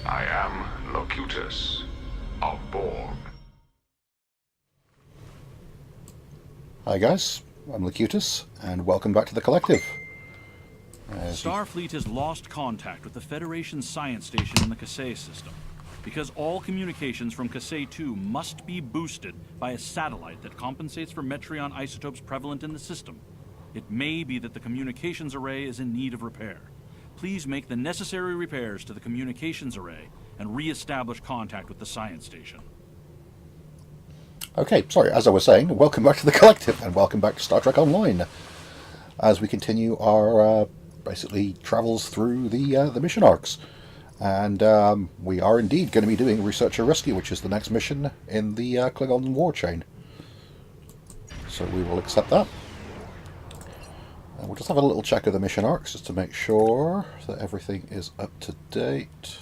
I am Locutus of Borg. Hi guys, I'm Locutus, and welcome back to the Collective. Starfleet has lost contact with the Federation science station in the Kasei system. Because all communications from Kasei-2 must be boosted by a satellite that compensates for Metreon isotopes prevalent in the system, it may be that the communications array is in need of repair. Please make the necessary repairs to the communications array and re-establish contact with the science station. Okay, sorry, as I was saying, welcome back to the Collective, and welcome back to Star Trek Online, as we continue our, basically, travels through the mission arcs. And we are indeed going to be doing Researcher Rescue, which is the next mission in the Klingon war chain. So we will accept that. And we'll just have a little check of the mission arcs, just to make sure that everything is up to date.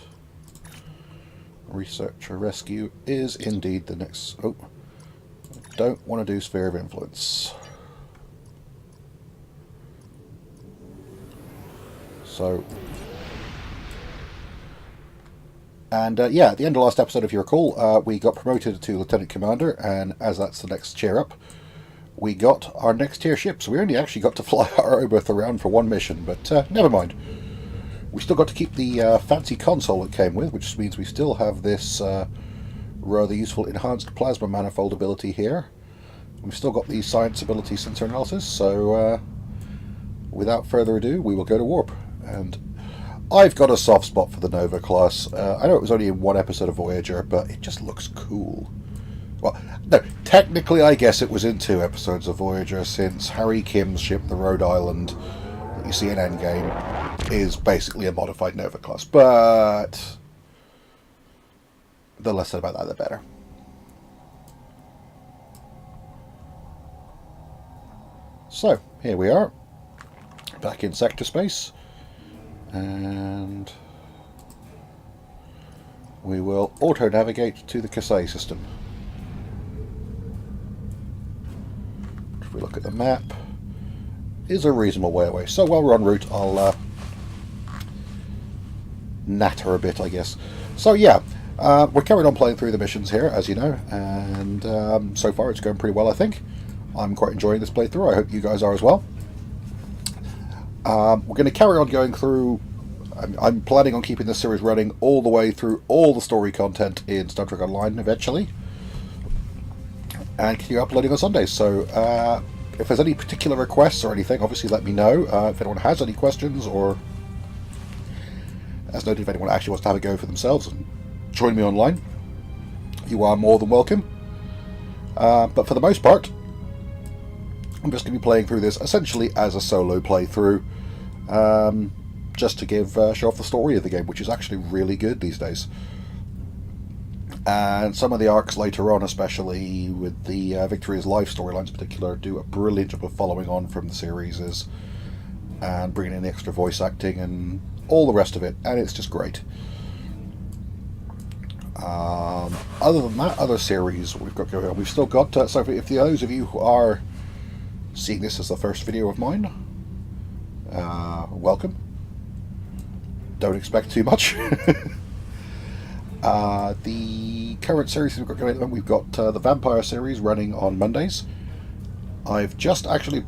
Researcher Rescue is indeed the next... Oh, don't want to do Sphere of Influence. So... And yeah, at the end of last episode, if you recall, we got promoted to Lieutenant Commander, and as that's the next tier up, we got our next tier ship. So we only actually got to fly our Oberth around for one mission, but never mind. We still got to keep the fancy console it came with, which means we still have this rather useful enhanced plasma manifold ability here. We've still got the science ability sensor analysis, so without further ado, we will go to warp. And I've got a soft spot for the Nova class. I know it was only in one episode of Voyager, but it just looks cool. Well, no, technically I guess it was in 2 episodes of Voyager, since Harry Kim's ship, the Rhode Island, that you see in Endgame, is basically a modified Nova class. But the less said about that, the better. So, here we are, back in sector space. And we will auto-navigate to the Kasei system. If we look at the map, it is a reasonable way away. So while we're en route, I'll natter a bit, I guess. So yeah, we're carrying on playing through the missions here, as you know, and so far it's going pretty well, I think. I'm quite enjoying this playthrough. I hope you guys are as well. We're going to carry on going through... I'm planning on keeping this series running all the way through all the story content in Star Trek Online eventually. And continue uploading on Sundays. So if there's any particular requests or anything, obviously let me know. If anyone has any questions, or as noted, if anyone actually wants to have a go for themselves and join me online, you are more than welcome. But for the most part, I'm just going to be playing through this essentially as a solo playthrough, just to show off the story of the game, which is actually really good these days. And some of the arcs later on, especially with the Victoria's Life storylines in particular, do a brilliant job of following on from the series and bringing in the extra voice acting and all the rest of it, and it's just great. Other than that, other series we've got going on, we've still got, so if those of you who are seeing this as the first video of mine, welcome. Don't expect too much. The current series we've got going on, we've got the Vampire series running on Mondays. I've just actually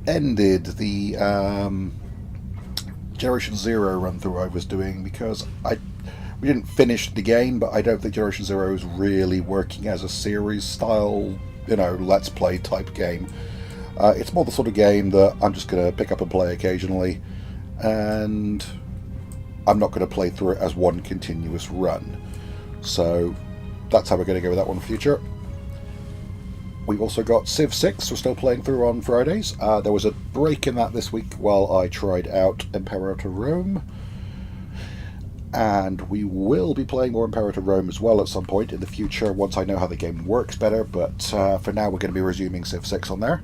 ended the Generation Zero run through I was doing, because we didn't finish the game, but I don't think Generation Zero is really working as a series style, let's play type game. It's more the sort of game that I'm just going to pick up and play occasionally, and I'm not going to play through it as one continuous run. So that's how we're going to go with that one in the future. We've also got Civ 6 we're still playing through on Fridays. There was a break in that this week while I tried out Imperator Rome. And we will be playing more Imperator Rome as well at some point in the future, once I know how the game works better. But for now, we're going to be resuming Civ 6 on there.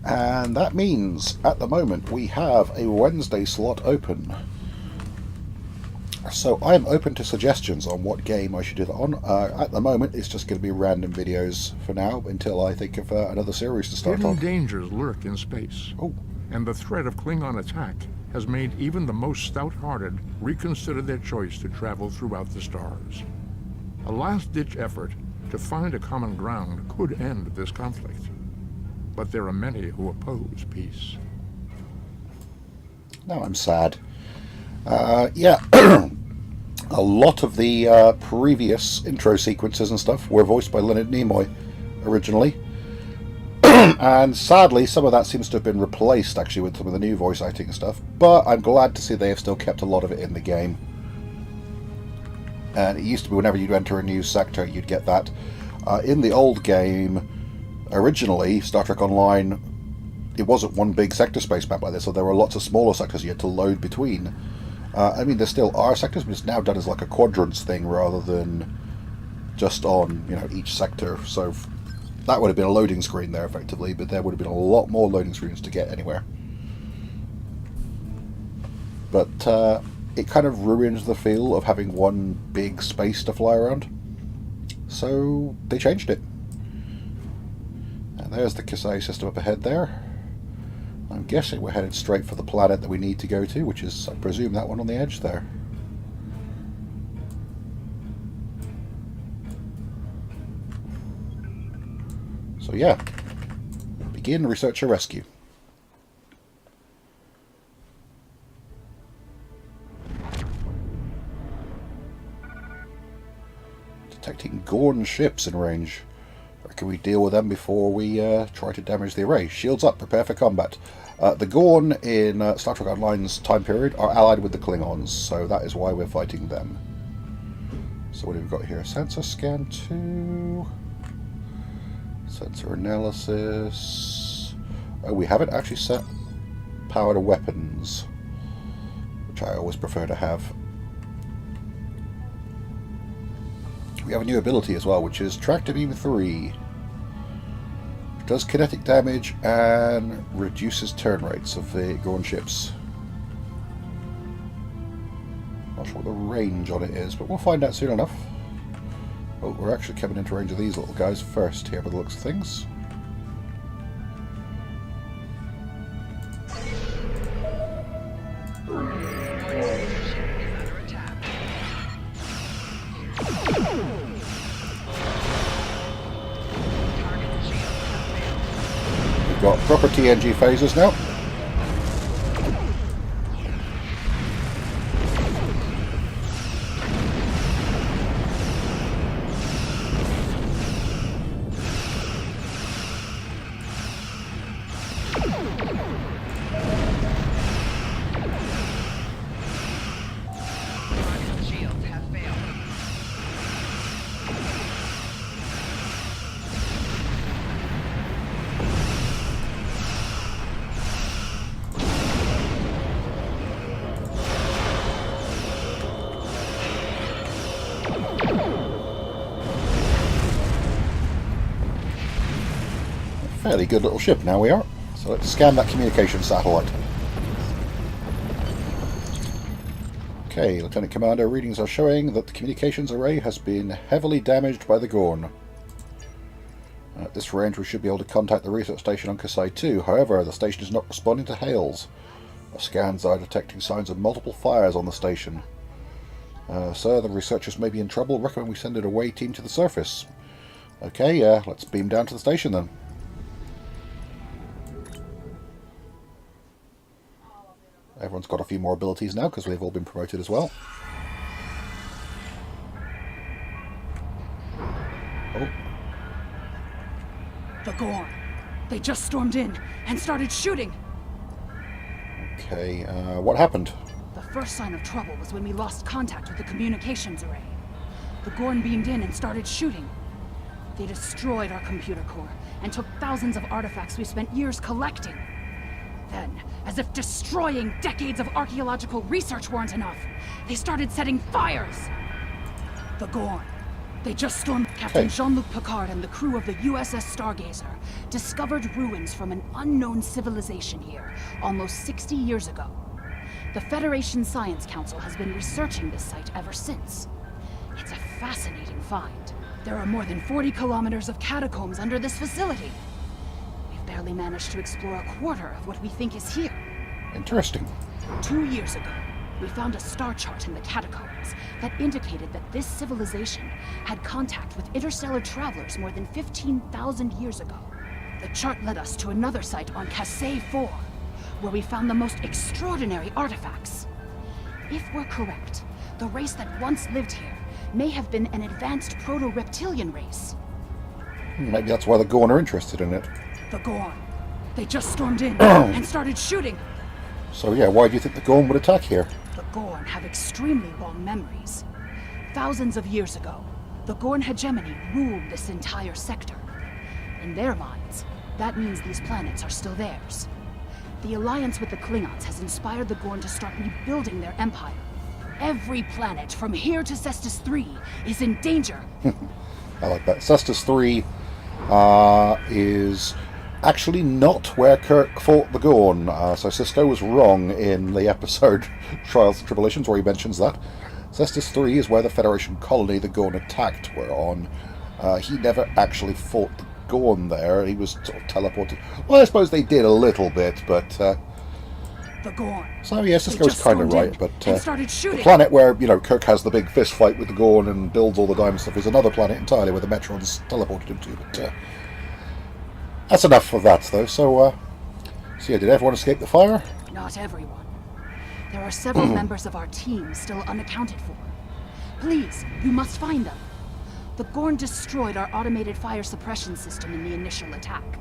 And that means, at the moment, we have a Wednesday slot open. So I am open to suggestions on what game I should do that on. At the moment, it's just going to be random videos for now, until I think of another series to start on. Hidden dangers lurk in space. Oh. And the threat of Klingon attack has made even the most stout-hearted reconsider their choice to travel throughout the stars. A last-ditch effort to find a common ground could end this conflict. But there are many who oppose peace. Now I'm sad. Yeah, a lot of the previous intro sequences and stuff were voiced by Leonard Nimoy originally. And sadly, some of that seems to have been replaced actually with some of the new voice acting and stuff. But I'm glad to see they have still kept a lot of it in the game. And it used to be whenever you'd enter a new sector, you'd get that. In the old game, originally, Star Trek Online, it wasn't one big sector space map like this, so there were lots of smaller sectors you had to load between. I mean, there still are sectors, but it's now done as like a quadrants thing rather than just on, you know, each sector. So that would have been a loading screen there, effectively, but there would have been a lot more loading screens to get anywhere. But it kind of ruins the feel of having one big space to fly around. So they changed it. And there's the Kasei system up ahead there. I'm guessing we're headed straight for the planet that we need to go to, which is, I presume, that one on the edge there. So yeah, begin research and rescue. Detecting Gorn ships in range. Or can we deal with them before we try to damage the array? Shields up, prepare for combat. The Gorn in Star Trek Online's time period are allied with the Klingons, so that is why we're fighting them. So what have we got here? Sensor scan 2. Sensor analysis. Oh, we haven't actually set power to weapons, which I always prefer to have. We have a new ability as well, which is Tractor Beam 3. Which does kinetic damage and reduces turn rates of the Gorn ships. Not sure what the range on it is, but we'll find out soon enough. Oh, we're actually coming into range of these little guys first here by the looks of things. We've got proper TNG phasers now. Fairly good little ship now we are. So let's scan that communication satellite. Okay, Lieutenant Commander, readings are showing that the communications array has been heavily damaged by the Gorn. At this range we should be able to contact the research station on Kasei 2. However, the station is not responding to hails. Our scans are detecting signs of multiple fires on the station. Sir, the researchers may be in trouble. Recommend we send an away team to the surface. Okay, let's beam down to the station then. Everyone's got a few more abilities now because they've all been promoted as well. Oh. The Gorn. They just stormed in and started shooting. Okay, what happened? The first sign of trouble was when we lost contact with the communications array. The Gorn beamed in and started shooting. They destroyed our computer core and took thousands of artifacts we spent years collecting. Then, as if destroying decades of archaeological research weren't enough, they started setting fires. The Gorn. They just stormed. Captain Jean-Luc Picard and the crew of the USS Stargazer discovered ruins from an unknown civilization here almost 60 years ago. The Federation Science Council has been researching this site ever since. It's a fascinating find. There are more than 40 kilometers of catacombs under this facility. We've barely managed to explore a quarter of what we think is here. Interesting. 2 years ago, we found a star chart in the catacombs that indicated that this civilization had contact with interstellar travelers more than 15,000 years ago. The chart led us to another site on Kasei 4, where we found the most extraordinary artifacts. If we're correct, the race that once lived here may have been an advanced proto-reptilian race. Maybe that's why the Gorn are interested in it. The Gorn. They just stormed in and started shooting. So yeah, why do you think the Gorn would attack here? The Gorn have extremely long memories. Thousands of years ago, the Gorn hegemony ruled this entire sector. In their minds, that means these planets are still theirs. The alliance with the Klingons has inspired the Gorn to start rebuilding their empire. Every planet from here to Cestus 3 is in danger. I like that. Cestus 3 is actually not where Kirk fought the Gorn. So Sisko was wrong in the episode Trials and Tribulations where he mentions that. Cestus 3 is where the Federation colony the Gorn attacked were on. He never actually fought the Gorn there. He was sort of teleported. Well, I suppose they did a little bit, but... the Gorn. So yeah, Sisko's kind of right, but started shooting. the planet where, you know, Kirk has the big fist fight with the Gorn and builds all the diamond stuff is another planet entirely where the Metrons teleported him to, but that's enough of that, though. So yeah, did everyone escape the fire? Not everyone. There are several members of our team still unaccounted for. Please, you must find them. The Gorn destroyed our automated fire suppression system in the initial attack.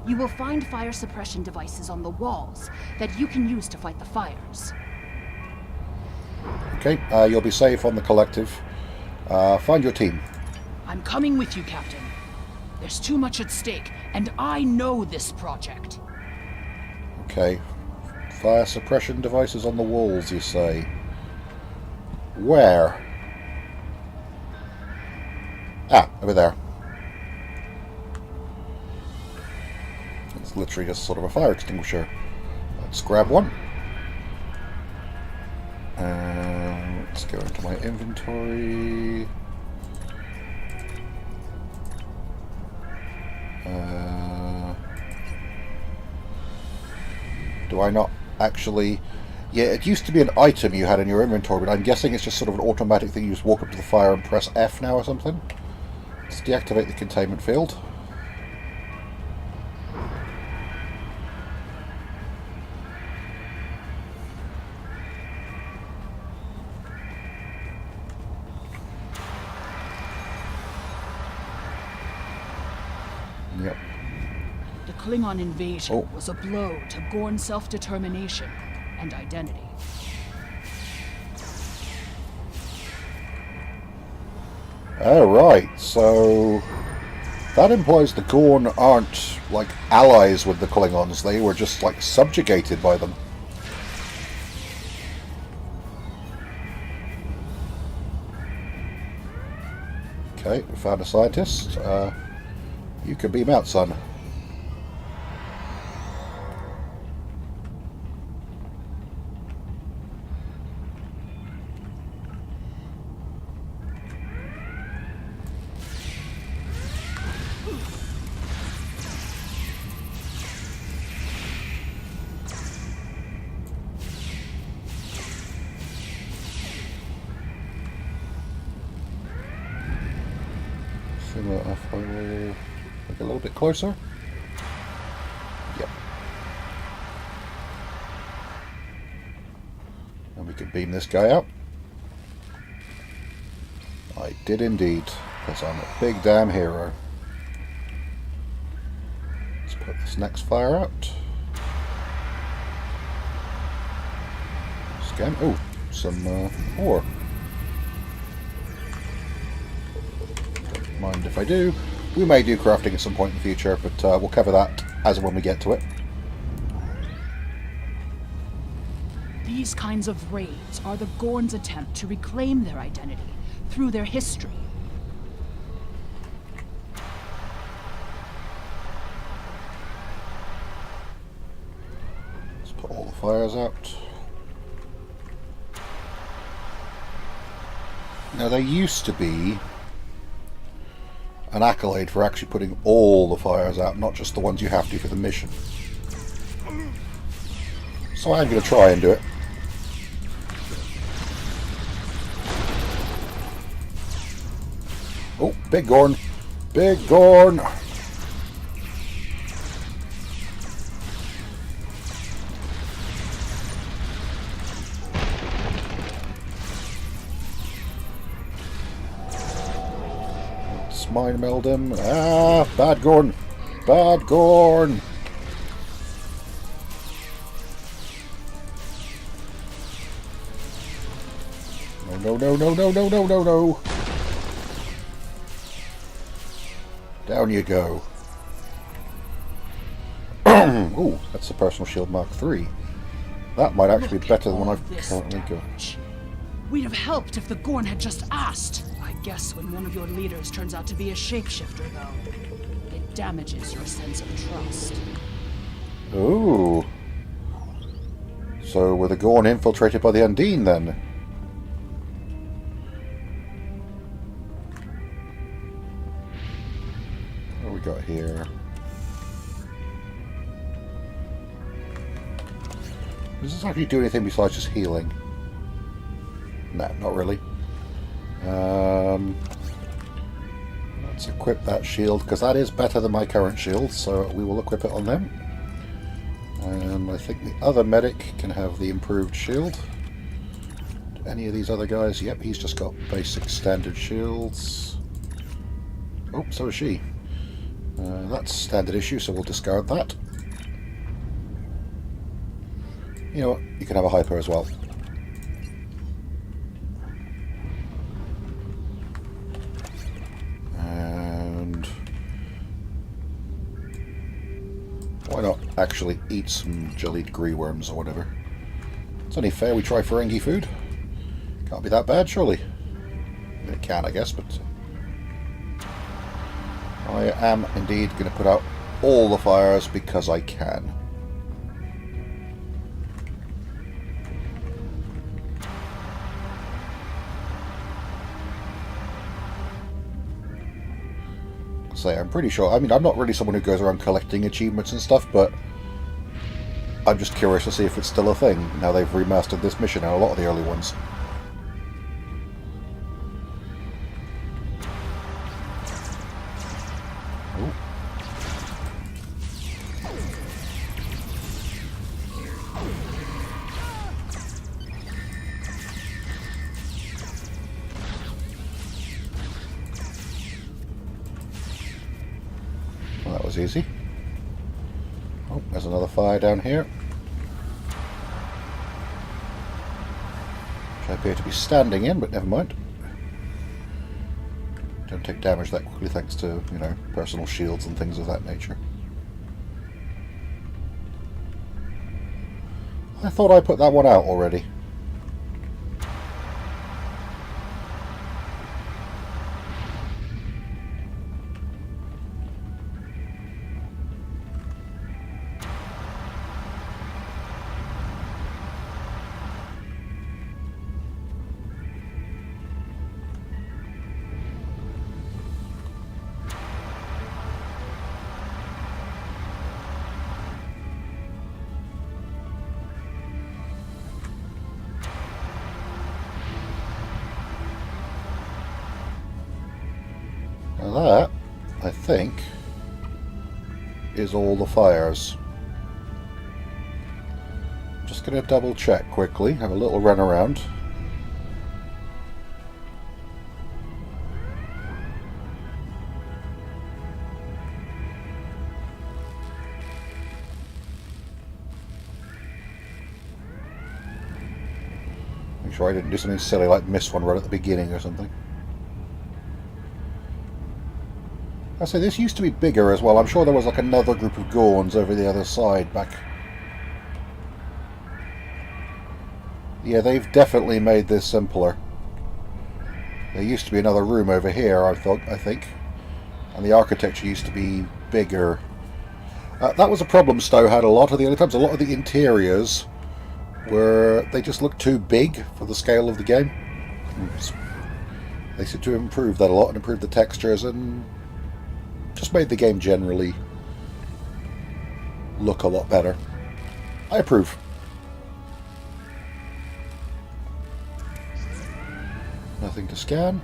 You will find fire suppression devices on the walls that you can use to fight the fires. Okay, you'll be safe on the collective. Find your team. I'm coming with you, Captain. There's too much at stake, and I know this project. Okay. Fire suppression devices on the walls, you say? Where? Ah, over there. It's literally just sort of a fire extinguisher. Let's grab one. Let's go into my inventory. Do I not actually... Yeah, it used to be an item you had in your inventory, but I'm guessing it's just sort of an automatic thing. You just walk up to the fire and press F now or something. Let's deactivate the containment field. Yep. The Klingon invasion was a blow to Gorn self-determination and identity. Oh, right. So that implies the Gorn aren't like allies with the Klingons. They were just like subjugated by them. Okay, we found a scientist. You can beam out, son. If I will look a little bit closer. Yep. And we can beam this guy out. I did indeed, because I'm a big damn hero. Let's put this next fire out. Scan. Oh, some ore. Mind if I do. We may do crafting at some point in the future, but we'll cover that as and when we get to it. These kinds of raids are the Gorn's attempt to reclaim their identity through their history. Let's put all the fires out. Now there used to be an accolade for actually putting all the fires out, not just the ones you have to for the mission. So I'm going to try and do it. Oh, big Gorn. Big Gorn. Let's mind meld him. Ah, bad Gorn. Bad Gorn. No, no, no, no, no, no, no, no. Down you go. Ooh, that's a personal shield Mark III. That might actually be better than one I've currently got. We'd have helped if the Gorn had just asked. I guess when one of your leaders turns out to be a shapeshifter, though, it damages your sense of trust. Ooh. So were the Gorn infiltrated by the Undine then? What have we got here? Does this actually do anything besides just healing? No, not really. Let's equip that shield, because that is better than my current shield, so we will equip it on them. And I think the other medic can have the improved shield. Any of these other guys? Yep, he's just got basic standard shields. Oh, so is she. That's standard issue, so we'll discard that. You know what? You can have a hyper as well. And why not actually eat some jellied gree worms or whatever? It's only fair we try Ferengi food. Can't be that bad, surely. I mean, it can, I guess, but I am indeed going to put out all the fires because I can. Say, I'm pretty sure, I mean, I'm not really someone who goes around collecting achievements and stuff, but I'm just curious to see if it's still a thing now they've remastered this mission and a lot of the early ones. Ooh. Well, that was easy. Oh, there's another fire down here. Which I appear to be standing in, but never mind. Don't take damage that quickly thanks to, you know, personal shields and things of that nature. I thought I put that one out already. Now that, I think, is all the fires. Just going to double check quickly, have a little run around. Make sure I didn't do something silly like miss one right at the beginning or something. I say this used to be bigger as well. I'm sure there was like another group of Gorns over the other side back. Yeah, they've definitely made this simpler. There used to be another room over here, I think. And the architecture used to be bigger. That was a problem Stowe had a lot of the other times. A lot of the interiors were, they just looked too big for the scale of the game. They seem to have improved that a lot and improved the textures and just made the game generally look a lot better. I approve. Nothing to scan.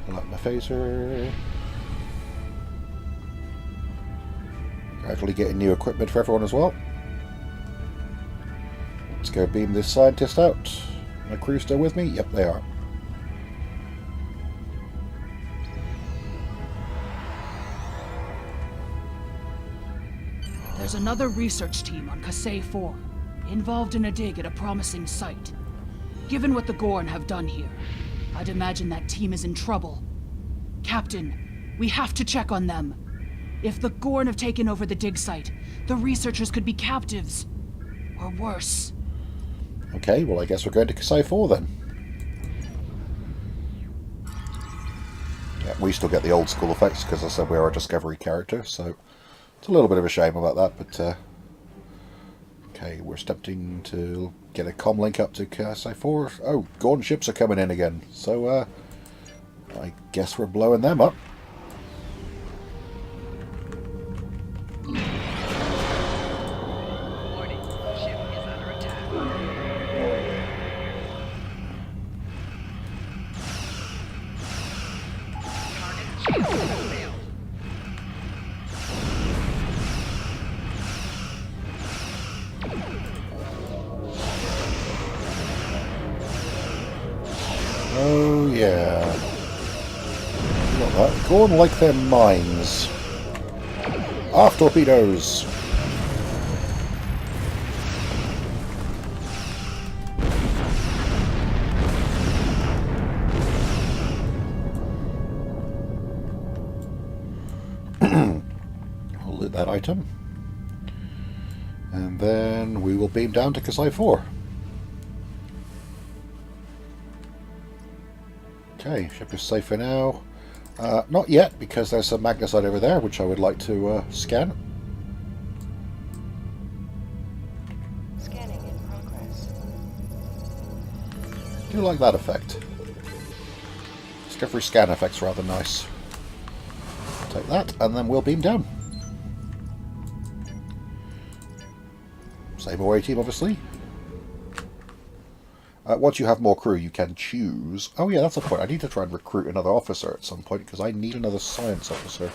Light my phaser. Gradually getting new equipment for everyone as well. Let's go beam this scientist out. My crew still with me? Yep, they are. There's another research team on Kasei 4, involved in a dig at a promising site. Given what the Gorn have done here, I'd imagine that team is in trouble. Captain, we have to check on them. If the Gorn have taken over the dig site, the researchers could be captives. Or worse. Okay, well I guess we're going to Kasei 4 then. Yeah, we still get the old school effects because I said we are a Discovery character, so it's a little bit of a shame about that, but okay, we're attempting to get a comm link up to Kasei 4. Oh, Gorn ships are coming in again, so I guess we're blowing them up. Warning, ship is under attack. Target shield has failed. Oh yeah. Not that. Gorn like their mines. Aft torpedoes! I'll loot that item. And then we will beam down to Kasei 4. Okay, ship is safe for now. Not yet, because there's a magnesite over there, which I would like to scan. Scanning in progress. Do like that effect. Discovery scan effect's rather nice. Take that, and then we'll beam down. Same away team, obviously. Once you have more crew, you can choose... Oh yeah, that's a point. I need to try and recruit another officer at some point, because I need another science officer.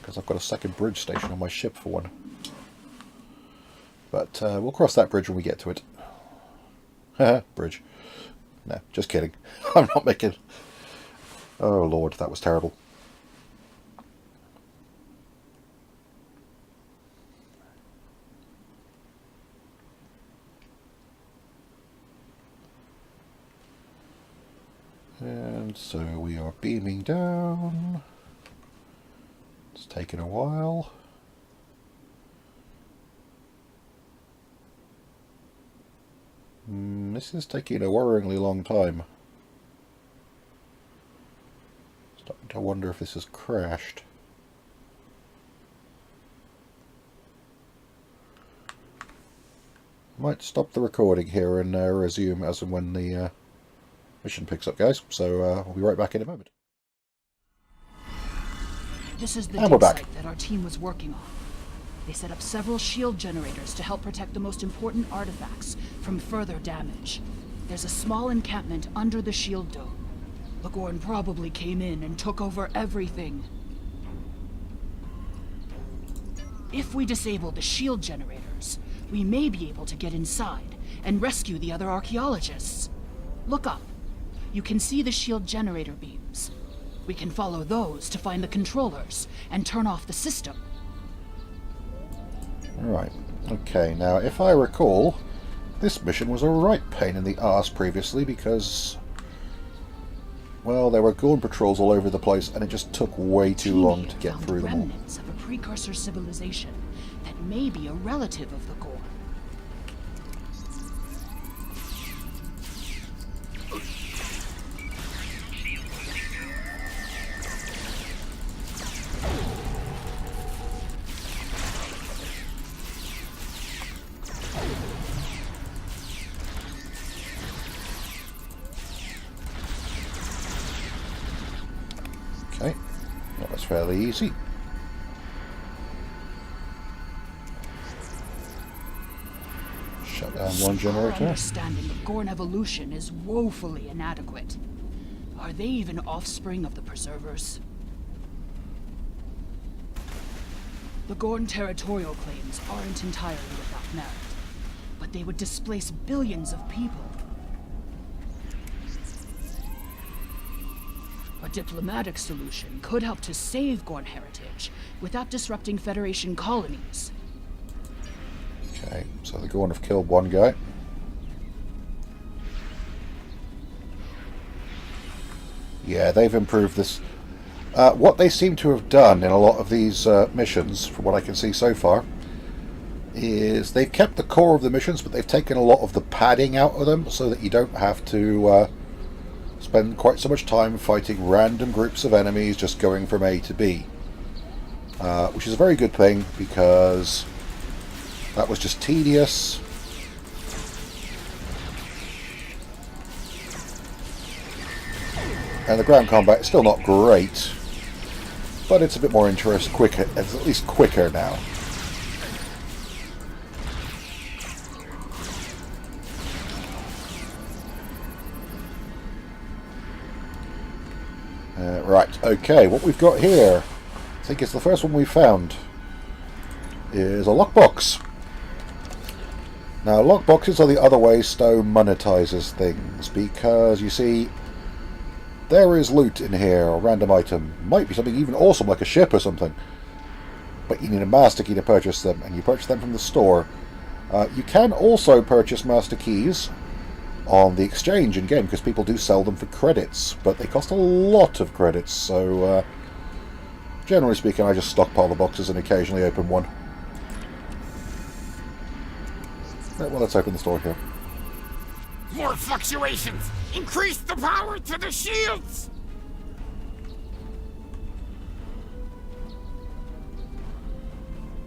Because I've got a second bridge station on my ship for one. But we'll cross that bridge when we get to it. Haha, bridge. No, just kidding. I'm not making... Oh lord, that was terrible. And so we are beaming down. It's taken a while. This is taking a worryingly long time. Starting to wonder if this has crashed. Might stop the recording here and resume as and when the mission picks up, guys. So we'll be right back in a moment. This is the And we're dig back. site that our team was working on. They set up several shield generators to help protect the most important artifacts from further damage. There's a small encampment under the shield dome. The Gorn probably came in and took over everything. If we disable the shield generators, we may be able to get inside and rescue the other archaeologists. Look up. You can see the shield generator beams. We can follow those to find the controllers and turn off the system. Right. Okay, now if I recall, this mission was a right pain in the arse previously because, well, there were Gorn patrols all over the place and it just took way too long to get Found through them all. remnants of a precursor civilization that may be a relative of the Gorn. Okay, well, that's fairly easy. Shut And one Our generator. understanding of Gorn evolution is woefully inadequate. Are they even offspring of the Preservers? The Gorn territorial claims aren't entirely without merit, but they would displace billions of people. A diplomatic solution could help to save Gorn heritage without disrupting Federation colonies. Okay, so the Gorn have killed one guy. Yeah, they've improved this. What they seem to have done in a lot of these missions, from what I can see so far, is they've kept the core of the missions, but they've taken a lot of the padding out of them so that you don't have to spend quite so much time fighting random groups of enemies just going from A to B. Which is a very good thing, because that was just tedious. And the ground combat is still not great, but it's a bit more interesting, quicker. It's at least quicker now. Right, okay, what we've got here, I think it's the first one we found, is a lockbox. Now, lockboxes are the other way Stone monetizes things, because you see, there is loot in here, a random item. Might be something even awesome, like a ship or something. But you need a master key to purchase them, and you purchase them from the store. You can also purchase master keys on the exchange in-game, because people do sell them for credits, but they cost a lot of credits, so generally speaking, I just stockpile the boxes and occasionally open one. Right, well, let's open the store here. More fluctuations! Increase the power to the shields!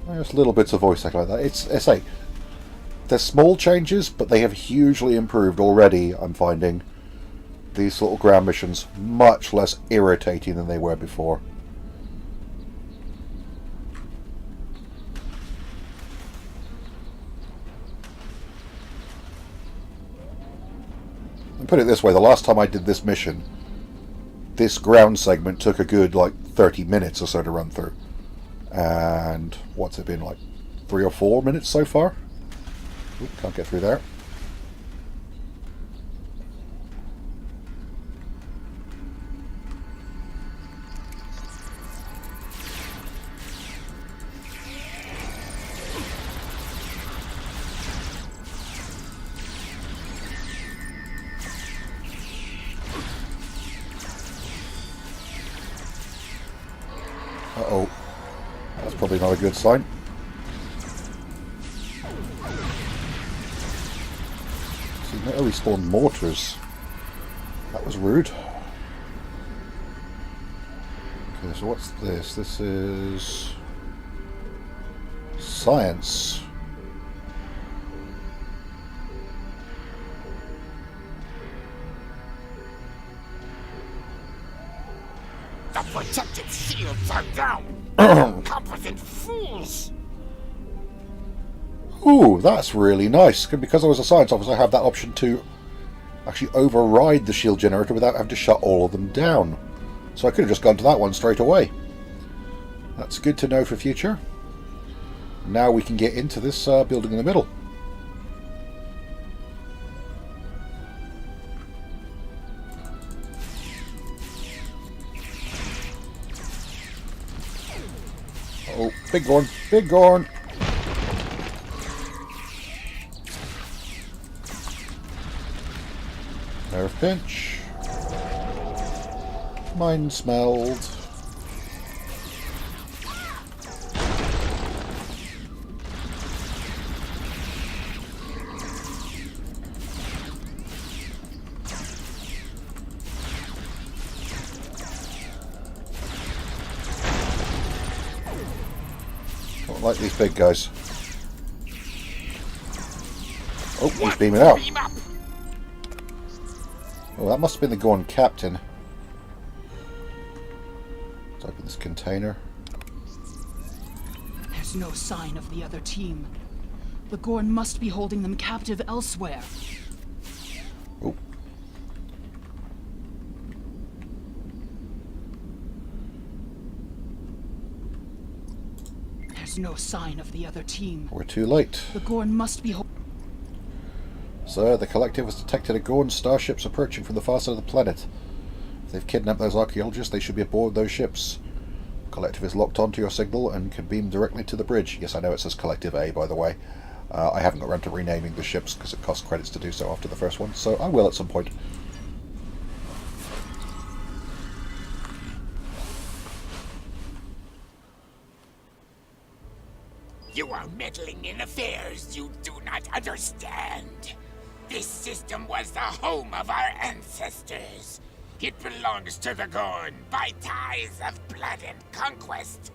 There's little bits of voice acting like that. It's like, they're small changes, but they have hugely improved already, I'm finding. These little ground missions much less irritating than they were before. And put it this way, the last time I did this mission, this ground segment took a good, like, 30 minutes or so to run through. And what's it been, like 3 or 4 minutes so far? Oop, can't get through there. Uh-oh. That's probably not a good sign. See, they only spawned mortars. That was rude. Okay, so what's this? This is science. The protective shields are down! Competent fools! Ooh, that's really nice. Because I was a science officer, I have that option to actually override the shield generator without having to shut all of them down. So I could have just gone to that one straight away. That's good to know for future. Now we can get into this building in the middle. Oh, big Gorn, big Gorn! Nerve pinch. Mine smelled. Don't like these big guys. Oh, he's beaming out. Beam up! Oh, that must have been the Gorn captain. Let's open this container. There's no sign of the other team. The Gorn must be holding them captive elsewhere. Oh. There's no sign of the other team. We're too late. The Gorn must be Sir, the Collective has detected a Gorn starships approaching from the far side of the planet. If they've kidnapped those archaeologists, they should be aboard those ships. Collective is locked onto your signal and can beam directly to the bridge. Yes, I know it says Collective A, by the way. I haven't got around to renaming the ships because it costs credits to do so after the first one, so I will at some point. You are meddling in affairs you do not understand. This system was the home of our ancestors. It belongs to the Gorn by ties of blood and conquest.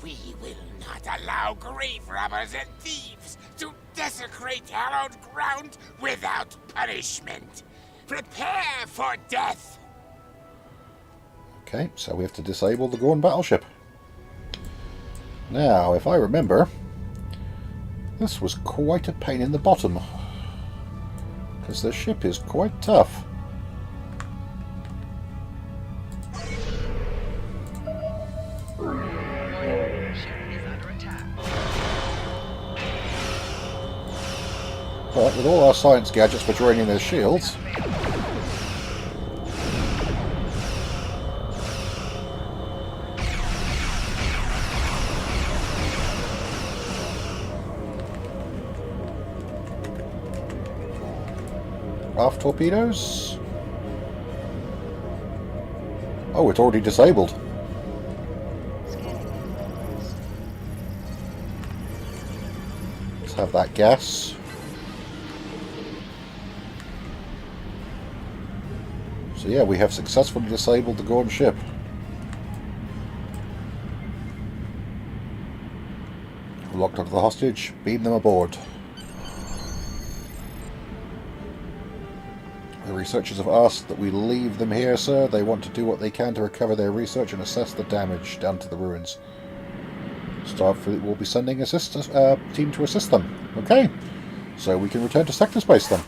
We will not allow grave robbers and thieves to desecrate hallowed ground without punishment. Prepare for death! Okay, so we have to disable the Gorn battleship. Now, if I remember, this was quite a pain in the bottom, because the ship is quite tough. But with all our science gadgets for draining their shields, raft torpedoes? Oh, it's already disabled. Let's have that gas. So yeah, we have successfully disabled the Gorn ship. We're locked onto the hostage. Beam them aboard. The researchers have asked that we leave them here, sir. They want to do what they can to recover their research and assess the damage done to the ruins. Starfleet will be sending a team to assist them. Okay, so we can return to sector space then.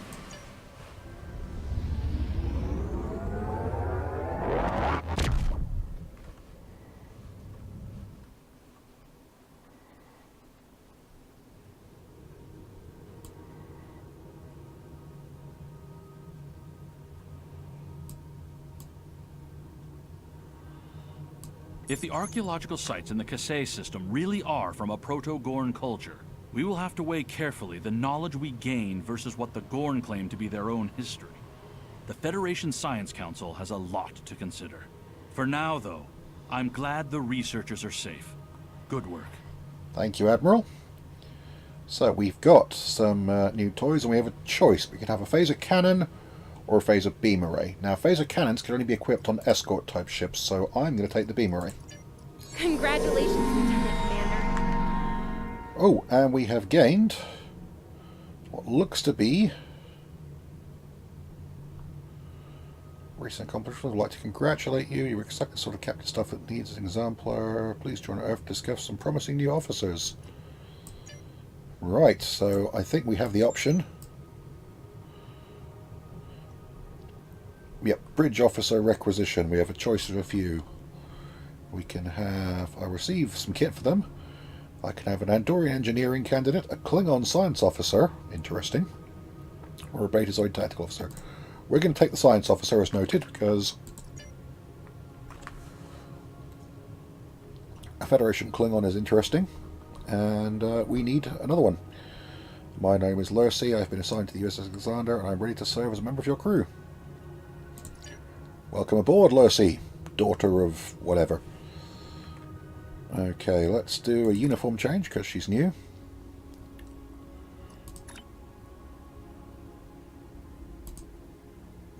If the archaeological sites in the Kasei system really are from a proto-Gorn culture, we will have to weigh carefully the knowledge we gain versus what the Gorn claim to be their own history. The Federation Science Council has a lot to consider. For now, though, I'm glad the researchers are safe. Good work. Thank you, Admiral. So we've got some new toys, and we have a choice. We can have a phaser cannon or a phaser beam array. Now, phaser cannons can only be equipped on escort type ships, so I'm going to take the beam array. Congratulations, Lieutenant Commander. Oh, and we have gained what looks to be recent accomplishment. I'd like to congratulate you. You're exactly the sort of captain stuff that needs an exemplar. Please join Earth to discuss some promising new officers. Right, so I think we have the option. Yep, bridge officer requisition. We have a choice of a few. We can have... I receive some kit for them. I can have an Andorian engineering candidate, a Klingon science officer, interesting, or a Betazoid tactical officer. We're going to take the science officer as noted, because a Federation Klingon is interesting, and we need another one. My name is Lurcy. I've been assigned to the USS Alexander, and I'm ready to serve as a member of your crew. Welcome aboard, Lurcy, daughter of whatever. Okay, let's do a uniform change because she's new.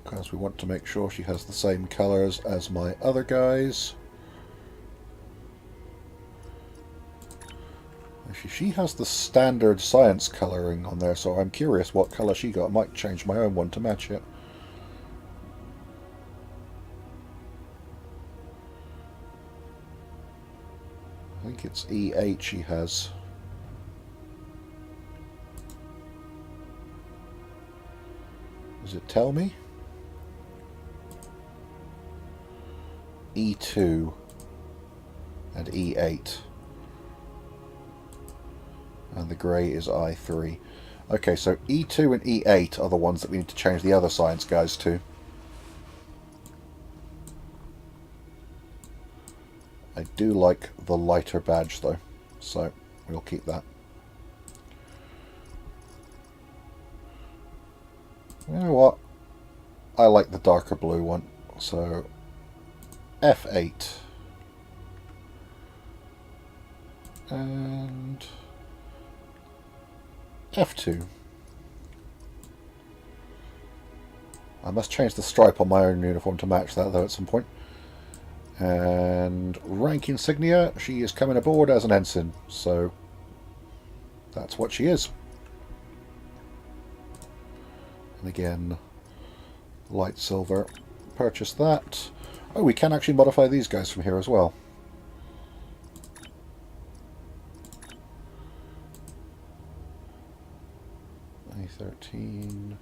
Because we want to make sure she has the same colours as my other guys. Actually, she has the standard science colouring on there, so I'm curious what colour she got. I might change my own one to match it. I think it's E8 she has. Does it tell me? E2 and E8. And the grey is I3. Okay, so E2 and E8 are the ones that we need to change the other science guys to. I do like the lighter badge though, so we'll keep that. You know what? I like the darker blue one, so F8 and F2. I must change the stripe on my own uniform to match that though at some point. And rank insignia, she is coming aboard as an ensign, so that's what she is. And again, light silver, purchase that. Oh, we can actually modify these guys from here as well. A13,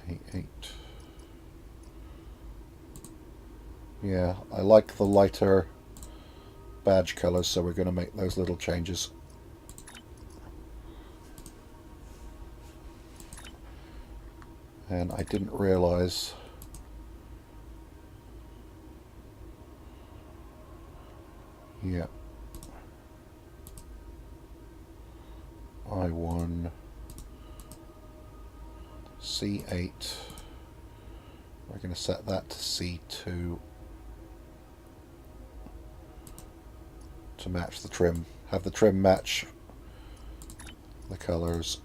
A8. Yeah, I like the lighter badge colours, so we're going to make those little changes. And I didn't realise yeah, I1 C8, we're going to set that to C2 to match the trim, have the trim match the colours,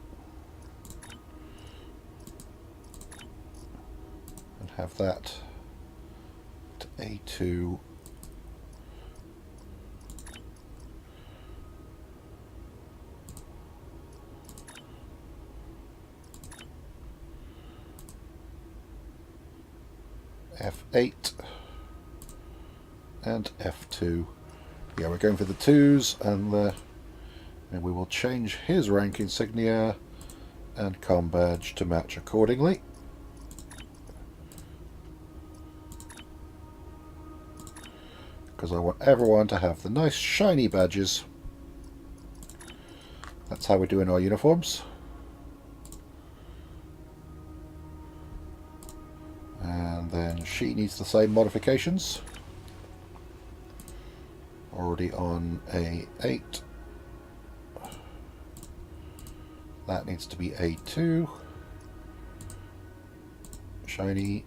and have that to A2 . F8 and F2. Yeah, we're going for the 2s, and we will change his rank insignia and comm badge to match accordingly. Because I want everyone to have the nice shiny badges. That's how we're doing our uniforms. And then she needs the same modifications. Already on A8. That needs to be A2. Shiny.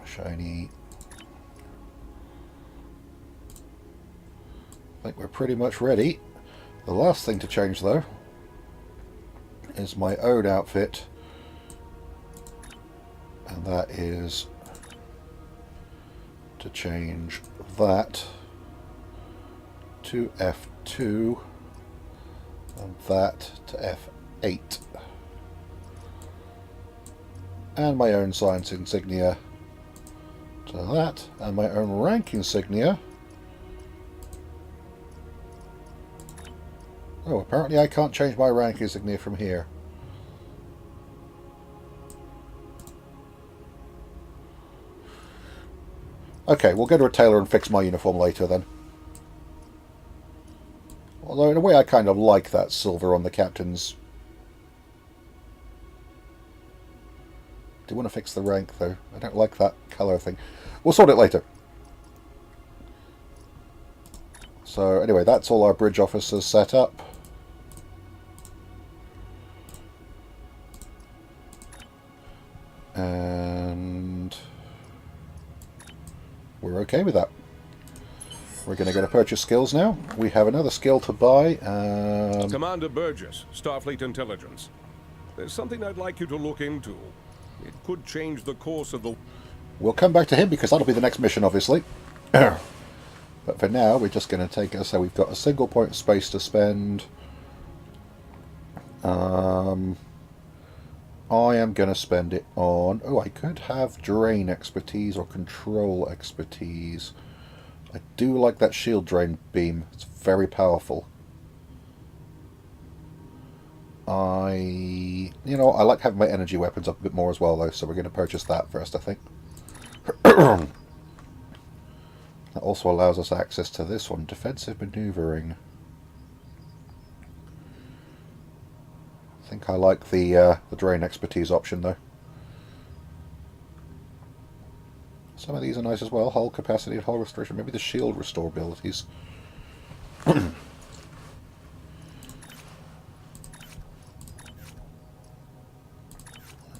Shiny. I think we're pretty much ready. The last thing to change though is my own outfit. And that is to change that to F2 and that to F8. And my own science insignia to that, and my own rank insignia. Oh, apparently I can't change my rank insignia from here. Okay, we'll go to a tailor and fix my uniform later then. Although in a way I kind of like that silver on the captain's. Do want to fix the rank though. I don't like that colour thing. We'll sort it later. So anyway, that's all our bridge officers set up. And we're okay with that. We're going to go to purchase skills now. We have another skill to buy. Commander Burgess, Starfleet Intelligence. There's something I'd like you to look into. It could change the course of the... We'll come back to him because that'll be the next mission, obviously. But for now, we're just going to take us. So we've got a single point of space to spend. I am going to spend it on... Oh, I could have drain expertise or control expertise. I do like that shield drain beam. It's very powerful. I like having my energy weapons up a bit more as well, though, so we're going to purchase that first, I think. That also allows us access to this one, defensive maneuvering. I think I like the drain expertise option, though. Some of these are nice as well. Hull capacity and hull restoration. Maybe the shield restore abilities.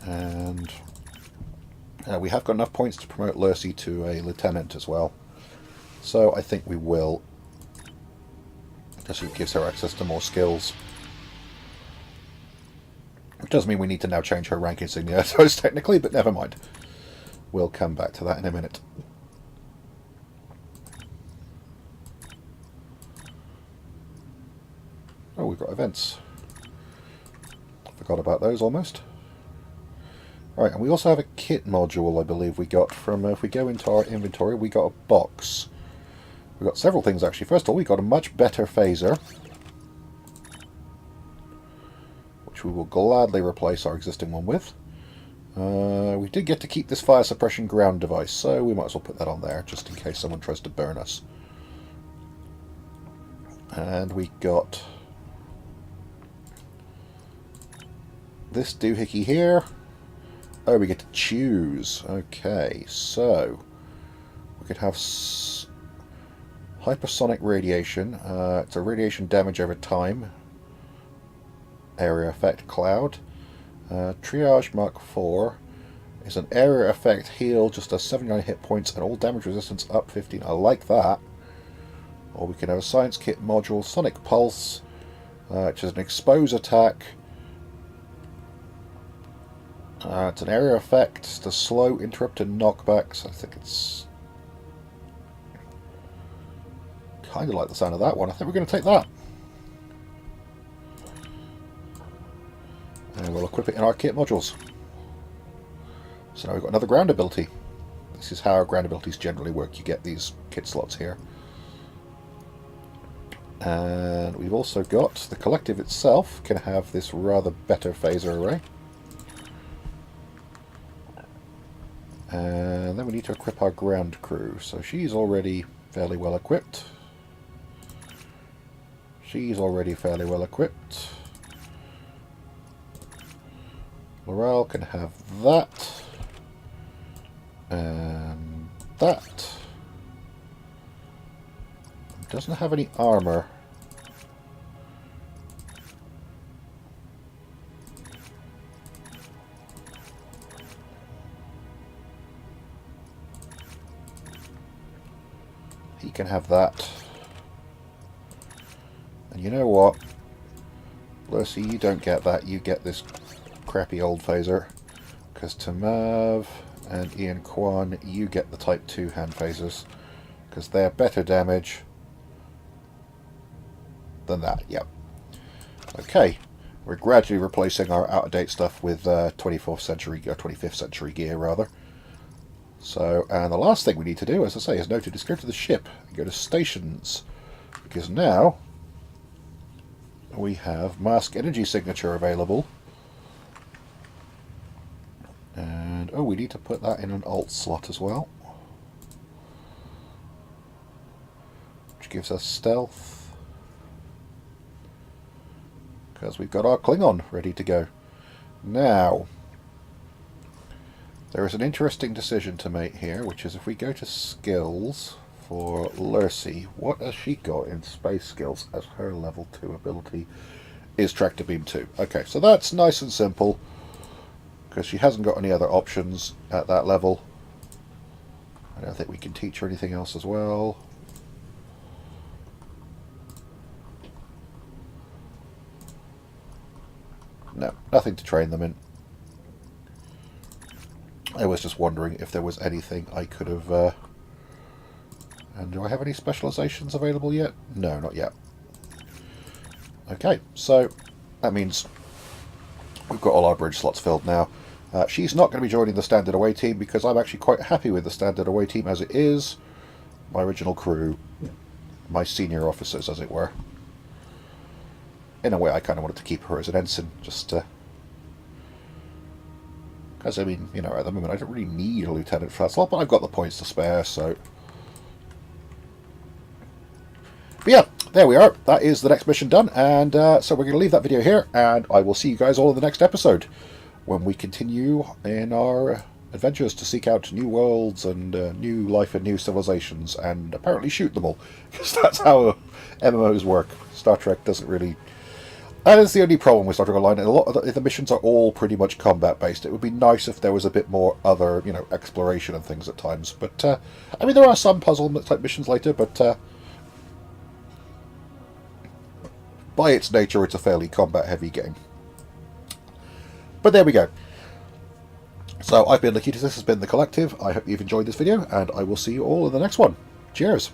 And we have got enough points to promote Lurcy to a lieutenant as well. So I think we will. Because it gives her access to more skills. Which does mean we need to now change her rank insignia, so it's technically, but never mind. We'll come back to that in a minute. Oh, we've got events. Forgot about those almost. Right, and we also have a kit module, I believe we got from, if we go into our inventory, we got a box. We got several things actually. First of all, we got a much better phaser, which we will gladly replace our existing one with. We did get to keep this fire suppression ground device, so we might as well put that on there, just in case someone tries to burn us. And we got this doohickey here. Oh, we get to choose. Okay, so we could have hypersonic radiation. It's a radiation damage over time. Area effect cloud. Triage Mark IV is an area effect heal, just does 79 hit points and all damage resistance up 15. I like that. Or we can have a science kit module, Sonic Pulse, which is an expose attack. It's an area effect to slow, interrupt, and knockbacks. I think it's kind of like the sound of that one. I think we're going to take that. And we'll equip it in our kit modules. So now we've got another ground ability. This is how our ground abilities generally work. You get these kit slots here. And we've also got the collective itself can have this rather better phaser array. And then we need to equip our ground crew. So she's already fairly well equipped. She's already fairly well equipped. Morale can have that. And that. Doesn't have any armor. He can have that. And you know what? Lucy, you don't get that. You get this crappy old phaser. Because Tamav and Ian Kwan, you get the Type 2 hand phasers. Because they're better damage than that. Yep. Okay. We're gradually replacing our out-of-date stuff with 24th century, or 25th century gear, rather. So, and the last thing we need to do, as I say, is go to the ship and go to stations. Because now we have mask energy signature available. And, oh, we need to put that in an alt slot as well. Which gives us stealth. Because we've got our Klingon ready to go. Now, there is an interesting decision to make here, which is if we go to skills for Lurcy, what has she got in space skills as her level 2 ability is Tractor Beam 2. Okay, so that's nice and simple, because she hasn't got any other options at that level. I don't think we can teach her anything else as well. No, nothing to train them in. I was just wondering if there was anything I could have... and do I have any specializations available yet? No, not yet. Okay, so that means we've got all our bridge slots filled now. She's not going to be joining the standard away team because I'm actually quite happy with the standard away team as it is. My original crew, my senior officers as it were. in a way, I kind of wanted to keep her as an ensign, just because, I mean, you know, at the moment I don't really need a lieutenant for that slot, but I've got the points to spare, so... But yeah, there we are. That is the next mission done, and so we're going to leave that video here, and I will see you guys all in the next episode, when we continue in our adventures to seek out new worlds and new life and new civilizations, and apparently shoot them all, because that's how MMOs work. Star Trek doesn't really... That is the only problem with Star Trek Online. A lot of the missions are all pretty much combat-based. It would be nice if there was a bit more other, you know, exploration and things at times. But, I mean, there are some puzzle-type missions later, but by its nature, it's a fairly combat-heavy game. But there we go. So, I've been Locutus, this has been The Collective. I hope you've enjoyed this video, and I will see you all in the next one. Cheers!